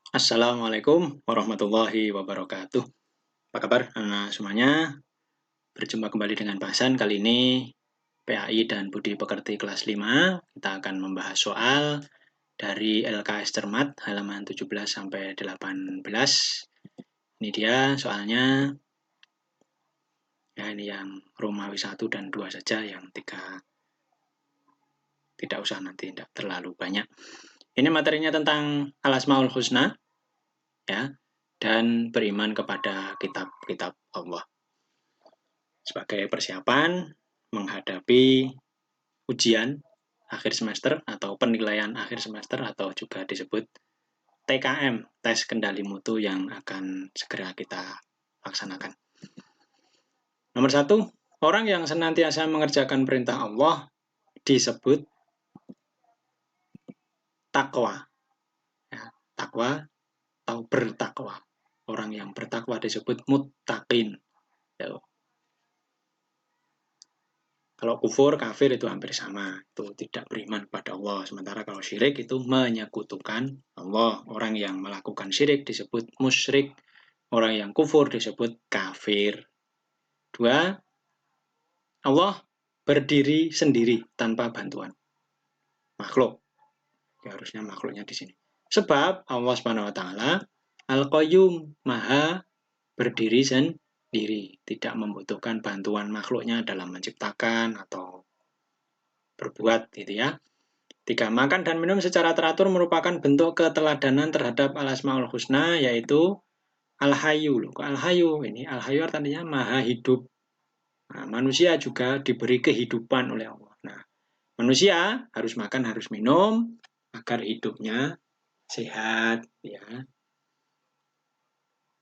Assalamualaikum warahmatullahi wabarakatuh. Apa kabar anak semuanya? Berjumpa kembali dengan bahasan kali ini PAI dan Budi Pekerti kelas 5. Kita akan membahas soal dari LKS Cermat halaman 17 sampai 18. Ini dia soalnya. Ya, ini yang Romawi 1 dan 2 saja, yang 3 tidak usah, nanti tidak terlalu banyak. Ini materinya tentang Al-Asmaul Husna, ya, dan beriman kepada kitab-kitab Allah sebagai persiapan menghadapi ujian akhir semester atau penilaian akhir semester, atau juga disebut TKM, tes kendali mutu, yang akan segera kita laksanakan. Nomor 1, orang yang senantiasa mengerjakan perintah Allah disebut takwa. Ya, takwa atau bertakwa. Orang yang bertakwa disebut muttaqin. Ya. Kalau kufur, kafir itu hampir sama. Itu tidak beriman kepada Allah. Sementara kalau syirik itu menyekutukan Allah. Orang yang melakukan syirik disebut musyrik. Orang yang kufur disebut kafir. 2, Allah berdiri sendiri tanpa bantuan makhluk. Ya, harusnya makhluknya di sini. Sebab Allah Subhanahu wa taala Al-Qayyum, Maha berdiri sendiri, tidak membutuhkan bantuan makhluknya dalam menciptakan atau berbuat, gitu ya. 3, makan dan minum secara teratur merupakan bentuk keteladanan terhadap Al-Asmaul Husna, yaitu Al-Hayyu. Al-Hayyu ini, Al-Hayyu artinya maha hidup. Nah, manusia juga diberi kehidupan oleh Allah. Nah, manusia harus makan, harus minum agar hidupnya sehat, ya.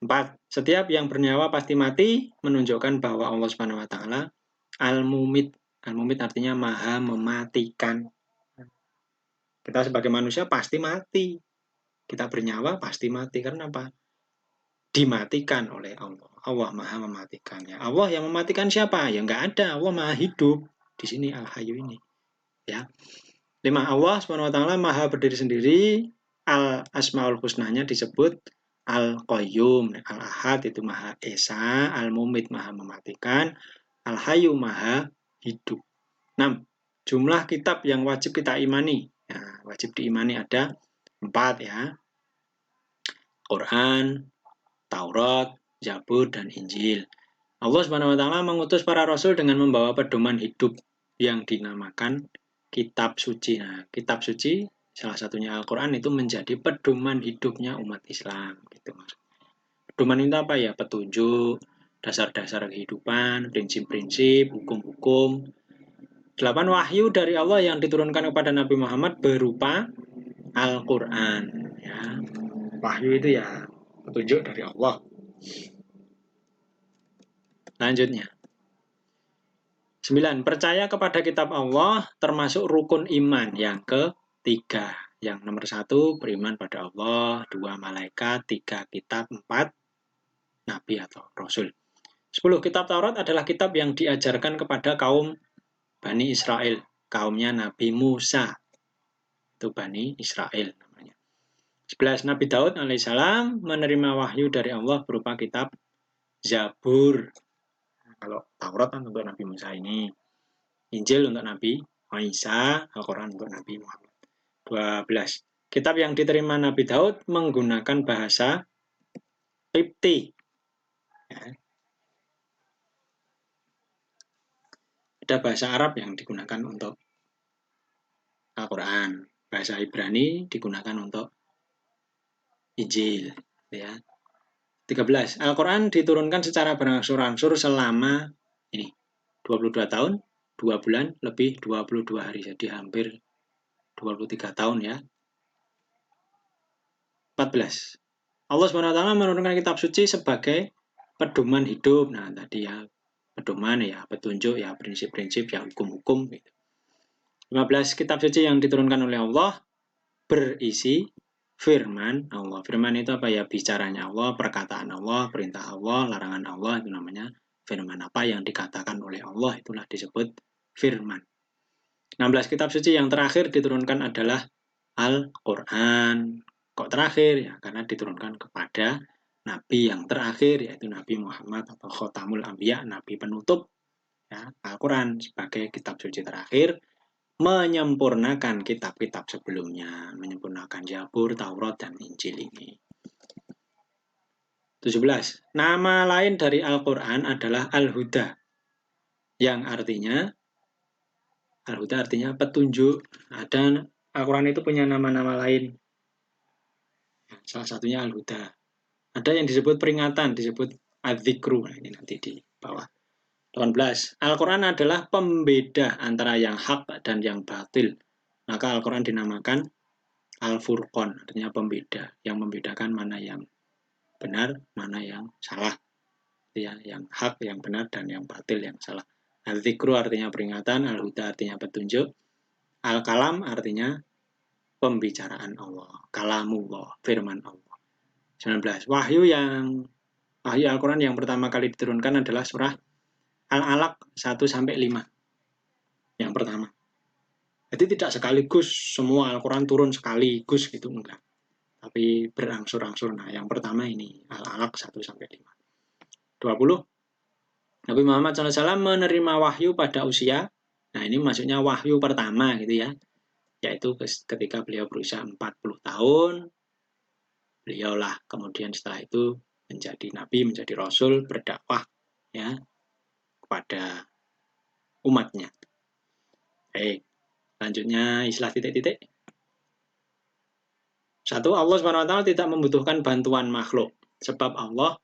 4, setiap yang bernyawa pasti mati, menunjukkan bahwa Allah Subhanahu wa taala Al-Mumit. Al-Mumit artinya maha mematikan. Kita sebagai manusia pasti mati. Kita bernyawa pasti mati. Karena apa? Dimatikan oleh Allah. Allah maha mematikannya. Allah yang mematikan siapa? Ya nggak ada. Allah maha hidup. Di sini Al-Hayyu ini. Ya. 5, Allah SWT maha berdiri sendiri. Al-Asmaul Husnanya disebut Al-Qayyum. Al-Ahad itu maha esa. Al-Mumit maha mematikan. Al-Hayyu maha hidup. 6, jumlah kitab yang wajib kita imani. Nah, wajib diimani ada 4, ya. Quran, Taurat, Zabur, dan Injil. Allah Subhanahu wa taala mengutus para rasul dengan membawa pedoman hidup yang dinamakan kitab suci. Nah, kitab suci salah satunya Al-Qur'an itu menjadi pedoman hidupnya umat Islam, gitu maksudnya. Pedoman itu apa ya? Petunjuk, dasar-dasar kehidupan, prinsip-prinsip, hukum-hukum. 8, wahyu dari Allah yang diturunkan kepada Nabi Muhammad berupa Al-Qur'an, ya. Wahyu itu ya petunjuk dari Allah. Lanjutnya. 9, percaya kepada kitab Allah termasuk rukun iman yang ketiga. Yang nomor 1, beriman pada Allah. 2, malaikat. 3, kitab. 4, nabi atau rasul. 10, kitab Taurat adalah kitab yang diajarkan kepada kaum Bani Israel. Kaumnya Nabi Musa. Itu Bani Israel namanya. 11, Nabi Daud alaihissalam menerima wahyu dari Allah berupa kitab Zabur. Kalau Taurat kan untuk Nabi Musa ini. Injil untuk Nabi Isa, Al-Quran untuk Nabi Muhammad. 12. Kitab yang diterima Nabi Daud menggunakan bahasa Qibti. Ya. Ada bahasa Arab yang digunakan untuk Al-Quran. Bahasa Ibrani digunakan untuk Injil. Ya. 13. Al-Quran diturunkan secara berangsur-angsur selama ini 22 tahun, 2 bulan, lebih 22 hari. Jadi hampir 23 tahun, ya. 14. Allah SWT menurunkan kitab suci sebagai pedoman hidup. Nah, tadi ya, pedoman ya, petunjuk ya, prinsip-prinsip ya, hukum-hukum gitu. 15. Kitab suci yang diturunkan oleh Allah berisi firman Allah. Firman itu apa ya? Bicaranya Allah, perkataan Allah, perintah Allah, larangan Allah, itu namanya firman. Apa yang dikatakan oleh Allah itulah disebut firman. 16. Kitab suci yang terakhir diturunkan adalah Al-Quran. Kok terakhir? Ya karena diturunkan kepada Nabi yang terakhir, yaitu Nabi Muhammad atau Khotamul Anbiya, Nabi penutup. Ya, Al-Quran sebagai kitab suci terakhir menyempurnakan kitab-kitab sebelumnya, menyempurnakan Zabur, Taurat, dan Injil ini. 17. Nama lain dari Al-Quran adalah Al-Huda, yang artinya Al-Huda artinya petunjuk. Dan Al-Quran itu punya nama-nama lain. Salah satunya Al-Huda. Ada yang disebut peringatan, disebut Adzikru. Nah, ini nanti di bawah. 18. Al-Quran adalah pembeda antara yang hak dan yang batil. Maka Al-Quran dinamakan Al-Furqan, artinya pembeda, yang membedakan mana yang benar, mana yang salah. Ya, yang hak, yang benar, dan yang batil, yang salah. Al-Zikru artinya peringatan, Al-Huda artinya petunjuk, Al-Kalam artinya pembicaraan Allah, Kalamullah, firman Allah. 19. Wahyu Al-Quran yang pertama kali diturunkan adalah surah Al-Alaq 1-5. Yang pertama. Jadi tidak sekaligus semua Al-Quran turun sekaligus gitu, enggak. Tapi berangsur-angsur. Nah, yang pertama ini Al-Alaq 1-5. 20. Nabi Muhammad SAW menerima wahyu pada usia, nah ini maksudnya wahyu pertama gitu ya, yaitu ketika beliau berusia 40 tahun, beliaulah kemudian setelah itu menjadi nabi, menjadi rasul, berdakwah ya kepada umatnya. Baik, selanjutnya istilah titik-titik. 1. Allah SWT tidak membutuhkan bantuan makhluk, sebab Allah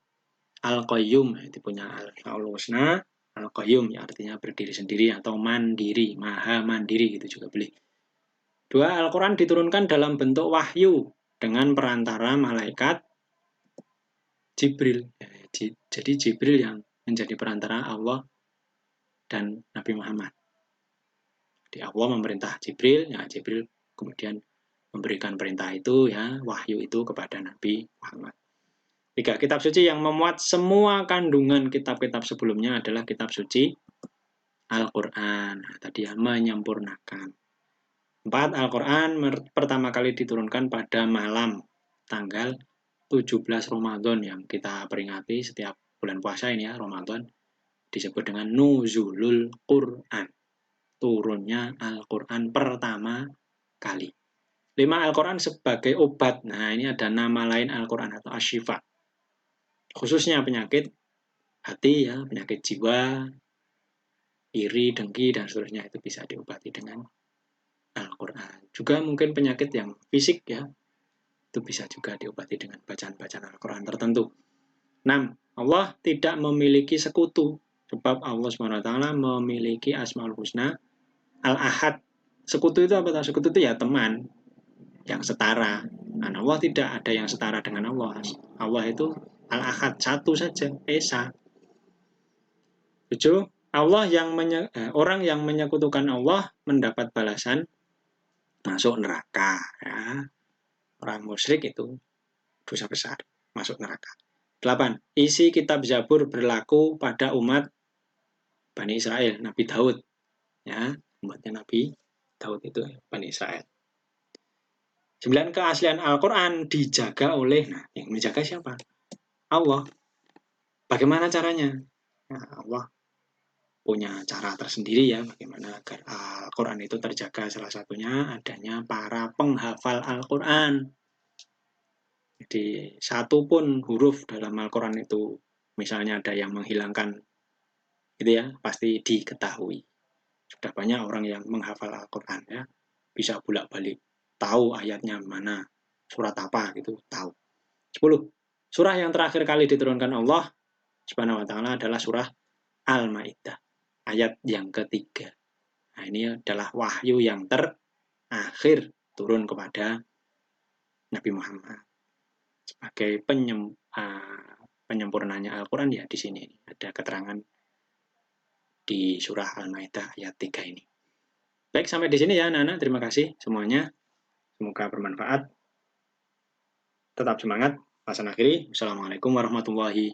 Al-Qayyum, itu punya Al-Asmaul Husna, Al-Qayyum ya artinya berdiri sendiri atau mandiri, maha mandiri gitu juga boleh. 2. Al-Quran diturunkan dalam bentuk wahyu dengan perantara malaikat Jibril. Jadi Jibril yang menjadi perantara Allah dan Nabi Muhammad. Di Allah memerintah Jibril, ya Jibril kemudian memberikan perintah itu ya, wahyu itu kepada Nabi Muhammad. 3. Kitab suci yang memuat semua kandungan kitab-kitab sebelumnya adalah kitab suci Al-Quran. Nah, tadi ya, menyempurnakan. 4. Al-Quran pertama kali diturunkan pada malam tanggal 17 Ramadan yang kita peringati setiap bulan puasa ini ya, Ramadan, disebut dengan Nuzulul Quran, turunnya Al-Quran pertama kali. 5. Al-Quran sebagai obat. Nah, ini ada nama lain Al-Quran atau Asyifa. Khususnya penyakit hati ya, penyakit jiwa, iri, dengki, dan seterusnya itu bisa diobati dengan Al-Quran. Juga mungkin penyakit yang fisik ya, itu bisa juga diobati dengan bacaan-bacaan Al-Quran tertentu. 6. Allah tidak memiliki sekutu, sebab Allah SWT memiliki Asmaul Husna Al-Ahad. Sekutu itu apa? Sekutu itu ya teman yang setara. Nah, Allah tidak ada yang setara dengan Allah. Allah itu Al-Ahad, satu saja, Esa. 7. Orang yang menyekutukan Allah mendapat balasan masuk neraka. Ya. Orang musyrik itu dosa besar, masuk neraka. 8. Isi kitab Zabur berlaku pada umat Bani Israel, Nabi Daud. Ya, umatnya Nabi Daud itu Bani Israel. 9. Keaslian Al-Quran dijaga oleh, nah yang menjaga siapa? Allah. Bagaimana caranya? Nah, Allah punya cara tersendiri ya, bagaimana agar Al-Quran itu terjaga. Salah satunya adanya para penghafal Al-Quran. Jadi satu pun huruf dalam Al-Quran itu, misalnya ada yang menghilangkan, gitu ya, pasti diketahui. Sudah banyak orang yang menghafal Al-Quran ya, bisa bolak-balik, tahu ayatnya mana, surat apa gitu, tahu. 10. Surah yang terakhir kali diturunkan Allah Subhanahu wa Ta'ala adalah surah Al-Maidah, ayat yang ketiga. Nah, ini adalah wahyu yang terakhir turun kepada Nabi Muhammad sebagai penyempurnanya Al-Quran ya, di sini ada keterangan di surah Al-Maidah ayat 3 ini. Baik, sampai di sini ya anak-anak. Terima kasih semuanya. Semoga bermanfaat. Tetap semangat. Hasan akhiri. Wassalamualaikum warahmatullahi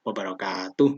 wabarakatuh.